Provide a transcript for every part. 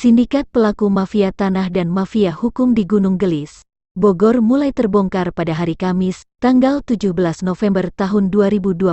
Sindikat pelaku mafia tanah dan mafia hukum di Gunung Gelis, Bogor mulai terbongkar pada hari Kamis, tanggal 17 November tahun 2022.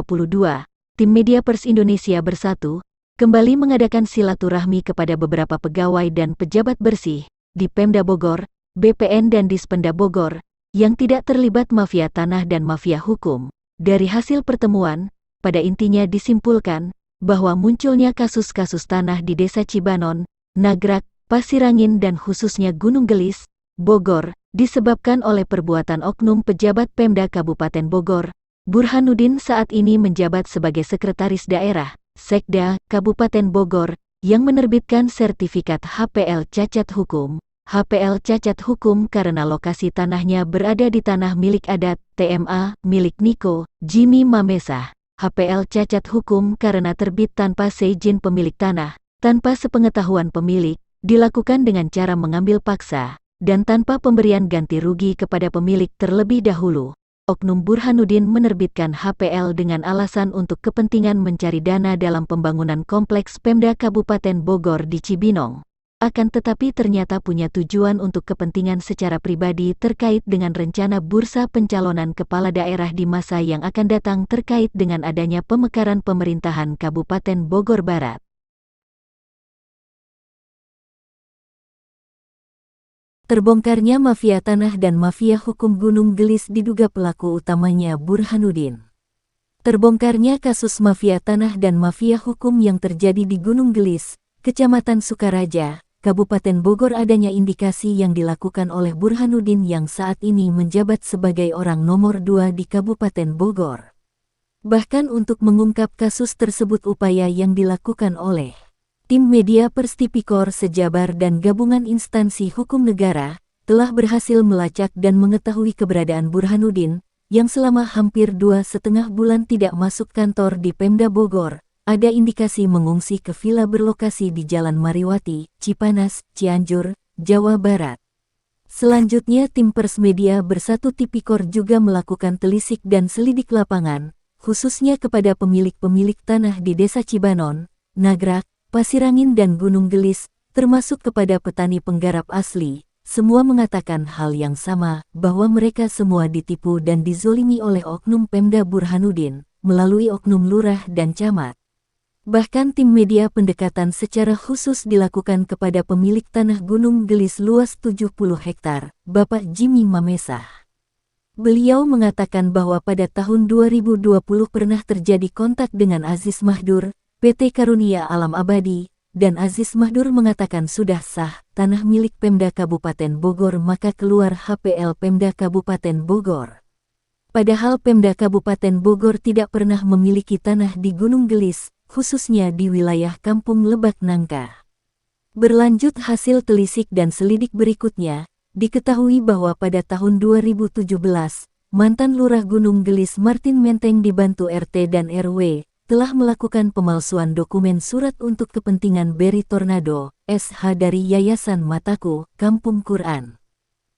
Tim Media Pers Indonesia Bersatu kembali mengadakan silaturahmi kepada beberapa pegawai dan pejabat bersih di Pemda Bogor, BPN dan Dispenda Bogor yang tidak terlibat mafia tanah dan mafia hukum. Dari hasil pertemuan, pada intinya disimpulkan bahwa munculnya kasus-kasus tanah di Desa Cibanon, Nagrak, Pasirangin dan khususnya Gunung Gelis, Bogor, disebabkan oleh perbuatan oknum pejabat Pemda Kabupaten Bogor. Burhanuddin saat ini menjabat sebagai Sekretaris Daerah, Sekda, Kabupaten Bogor, yang menerbitkan sertifikat HPL cacat hukum. HPL cacat hukum karena lokasi tanahnya berada di tanah milik adat, TMA, milik Niko, Jimmy Mamesa. HPL cacat hukum karena terbit tanpa seizin pemilik tanah, tanpa sepengetahuan pemilik, dilakukan dengan cara mengambil paksa, dan tanpa pemberian ganti rugi kepada pemilik terlebih dahulu. Oknum Burhanuddin menerbitkan HPL dengan alasan untuk kepentingan mencari dana dalam pembangunan kompleks Pemda Kabupaten Bogor di Cibinong. Akan tetapi ternyata punya tujuan untuk kepentingan secara pribadi terkait dengan rencana bursa pencalonan kepala daerah di masa yang akan datang terkait dengan adanya pemekaran pemerintahan Kabupaten Bogor Barat. Terbongkarnya mafia tanah dan mafia hukum Gunung Gelis diduga pelaku utamanya Burhanuddin. Terbongkarnya kasus mafia tanah dan mafia hukum yang terjadi di Gunung Gelis, Kecamatan Sukaraja, Kabupaten Bogor adanya indikasi yang dilakukan oleh Burhanuddin yang saat ini menjabat sebagai orang nomor 2 di Kabupaten Bogor. Bahkan untuk mengungkap kasus tersebut upaya yang dilakukan oleh Tim Media Pers Tipikor Sejabar dan gabungan instansi hukum negara telah berhasil melacak dan mengetahui keberadaan Burhanuddin yang selama hampir 2,5 bulan tidak masuk kantor di Pemda Bogor. Ada indikasi mengungsi ke villa berlokasi di Jalan Mariwati, Cipanas, Cianjur, Jawa Barat. Selanjutnya tim Pers Media Bersatu Tipikor juga melakukan telisik dan selidik lapangan, khususnya kepada pemilik-pemilik tanah di Desa Cibanon, Nagrak, Pasirangin dan Gunung Gelis, termasuk kepada petani penggarap asli. Semua mengatakan hal yang sama, bahwa mereka semua ditipu dan dizolimi oleh oknum Pemda Burhanuddin, melalui oknum lurah dan camat. Bahkan tim media pendekatan secara khusus dilakukan kepada pemilik tanah Gunung Gelis luas 70 hektar, Bapak Jimmy Mamesa. Beliau mengatakan bahwa pada tahun 2020 pernah terjadi kontak dengan Aziz Mahdur, PT Karunia Alam Abadi, dan Aziz Mahdur mengatakan sudah sah tanah milik Pemda Kabupaten Bogor maka keluar HPL Pemda Kabupaten Bogor. Padahal Pemda Kabupaten Bogor tidak pernah memiliki tanah di Gunung Gelis, khususnya di wilayah Kampung Lebak Nangka. Berlanjut hasil telisik dan selidik berikutnya, diketahui bahwa pada tahun 2017, mantan Lurah Gunung Gelis Martin Menteng dibantu RT dan RW, telah melakukan pemalsuan dokumen surat untuk kepentingan Beri Tornado, SH dari Yayasan Mataku, Kampung Quran.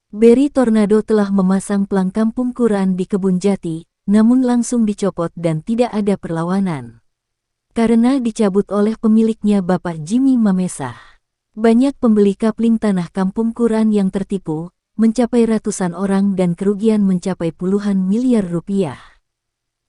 Beri Tornado telah memasang plang Kampung Quran di Kebun Jati, namun langsung dicopot dan tidak ada perlawanan. Karena dicabut oleh pemiliknya Bapak Jimmy Mamesa. Banyak pembeli kapling tanah Kampung Quran yang tertipu, mencapai ratusan orang dan kerugian mencapai puluhan miliar rupiah.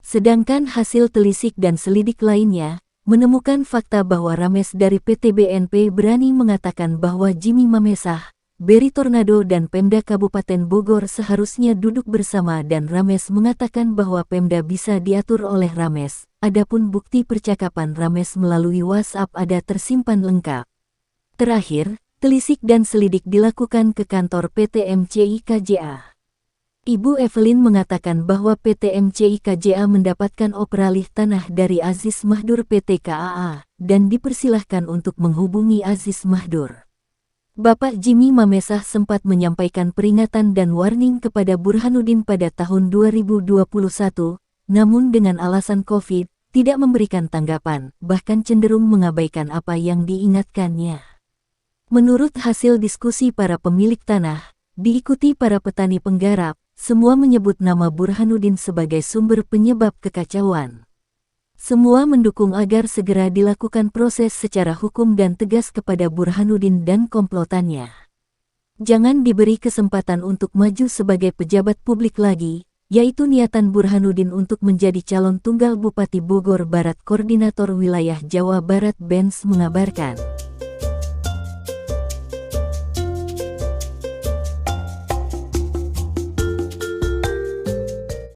Sedangkan hasil telisik dan selidik lainnya, menemukan fakta bahwa Rames dari PT BNP berani mengatakan bahwa Jimmy Mamesa, Beri Tornado dan Pemda Kabupaten Bogor seharusnya duduk bersama dan Rames mengatakan bahwa Pemda bisa diatur oleh Rames. Adapun bukti percakapan Rames melalui WhatsApp ada tersimpan lengkap. Terakhir, telisik dan selidik dilakukan ke kantor PT MCI KJA. Ibu Evelyn mengatakan bahwa PT MCI KJA mendapatkan operalih tanah dari Aziz Mahdur PT KAA dan dipersilahkan untuk menghubungi Aziz Mahdur. Bapak Jimmy Mamesa sempat menyampaikan peringatan dan warning kepada Burhanuddin pada tahun 2021, namun dengan alasan COVID, tidak memberikan tanggapan, bahkan cenderung mengabaikan apa yang diingatkannya. Menurut hasil diskusi para pemilik tanah, diikuti para petani penggarap, semua menyebut nama Burhanuddin sebagai sumber penyebab kekacauan. Semua mendukung agar segera dilakukan proses secara hukum dan tegas kepada Burhanuddin dan komplotannya. Jangan diberi kesempatan untuk maju sebagai pejabat publik lagi, yaitu niatan Burhanuddin untuk menjadi calon tunggal Bupati Bogor Barat. Koordinator Wilayah Jawa Barat Benz mengabarkan.